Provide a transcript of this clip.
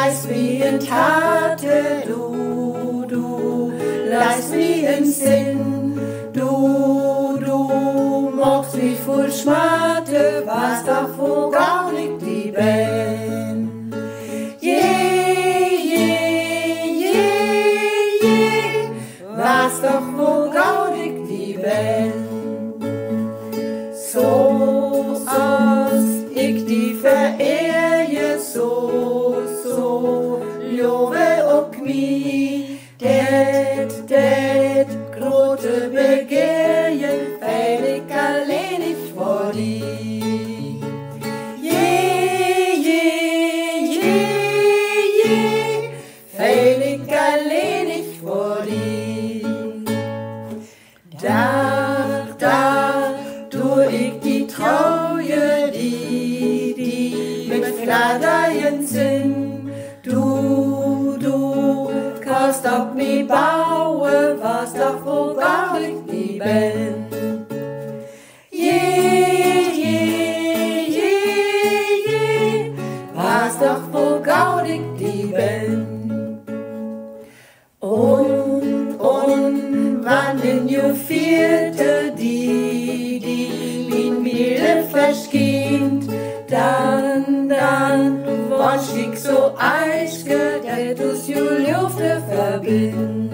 leist wie in Tate, du leist wie in Sinn, du mochst wie voll Schmarte, was doch wo gar nicht die Ben. Was doch wo gar nicht die Ben. So ich die verehre, so lobe auch mi, det grote begehren, weil ich allein nicht vor die. Weil ich allein nicht vor die. Da ich die Treue, die mit Fladeien sind, du kannst auf mi bauen, was doch wo gar nicht die Ben. Was doch wo gar nicht die Ben. Und wann in ju vierte die min Milde verschient, dann wasch ich so eiske, der dus ju Lufte verbindt.